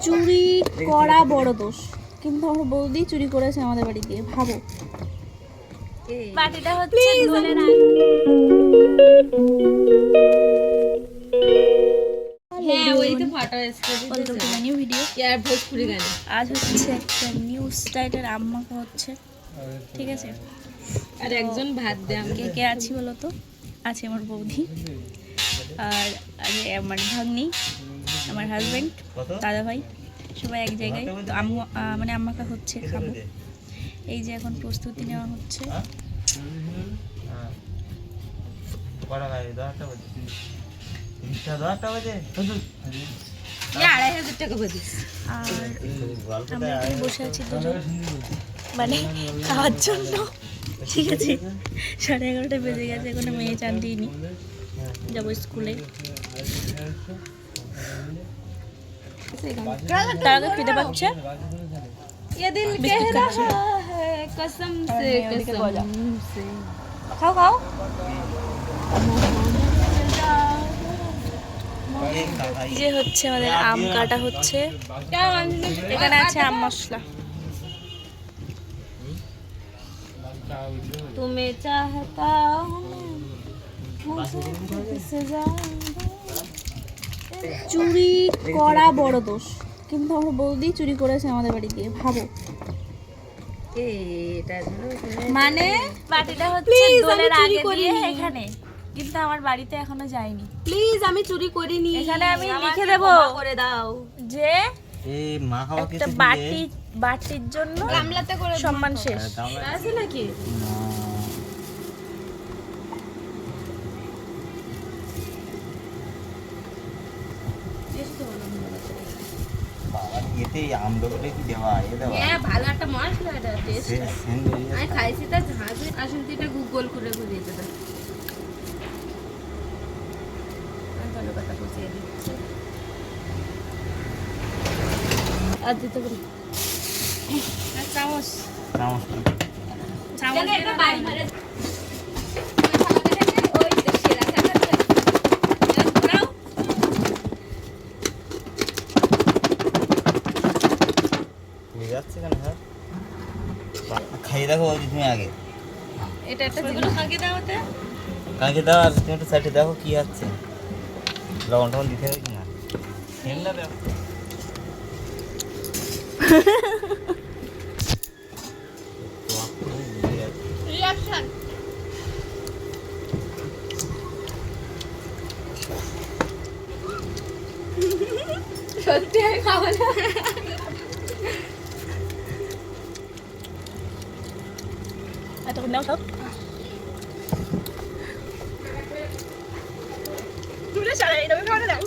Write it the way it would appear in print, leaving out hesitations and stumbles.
চুরি করা বড় দোষ, কিন্তু আমার বৌদি চুরি করেছে আমাদের বাড়ি দিয়ে। ভাবো, বাটিটা হচ্ছে দোলের আগে। হ্যাঁ ওই তো ফটো স্টোরি নিউ ভিডিও ইয়ার ভোজপুরি গানে। আজ হচ্ছে একটা নিউ স্টাইলের আম্মাকে হচ্ছে, ঠিক আছে। আর একজন ভাত দেয় কে কে আছি বলো তো? আছে আমার বৌদি, আর আছে আমার ভাগ্নি, আমার হাজবেন্ড, দাদা ভাই, সবাই এক জায়গায়। তো আম্মু মানে আম্মাকে হচ্ছে খাবো। এই যে এখন প্রস্তুতি নেওয়া হচ্ছে। আর 2,500 টাকা বাজে। আর আমরা এখানে বসে আছি দুজন, মানে খাওয়ার জন্য, ঠিক আছে। 11:30 বেজে গেছে, এখনো মেয়ে চান দিইনি, যাবো স্কুলে। তার আগে খিদে পাচ্ছে। ये दिल कह रहा है कसम से कसम से। খাও খাও। এই যে হচ্ছে আমাদের আম কাটা হচ্ছে, এখানে আছে আম মশলা। तुम्हें चाहता हूँ চুরি করা বড় দোষ, কিন্তু আমার বৌদি চুরি করেছে আমাদের বাড়ি দিয়ে। ভাবো, মানে বাটিটা হচ্ছে দোলের আগে দিয়ে এখানে, কিন্তু আমার বাড়িতে এখনো যায়নি। প্লিজ আমি চুরি করিনি, এখানে আমি লিখে দেবো করে দাও যে একটা বাটির জন্য গামলাতে করে সম্মান শেষ। আছে নাকি? এতে আমডোটা কি দেওয়া হ্যাঁ ভালো একটা মশলা, এটা টেস্ট আমি খাইছি। তা ঝাঁঝে আসুন এটা গুগল করে ঘুরিয়ে দেবে। ভালো কথা বসিয়ে দিচ্ছে আর দিতে পারি চামচ চামচ এটা বাইরে মারে। খাইয়ে দেখো তুমি আগে, এটা একটা যেগুলো কাকে দাওতে কাকে দাও। আর তুমি একটু সাইডে দেখো কি আছে, লবণ টবণ দিতে হবে কিনা। হেমলা দাও রিঅ্যাকশন। সত্যি আমি খাবো না। এতক্ষণ নাও সব তুলে সারা এই খাওয়া দাও।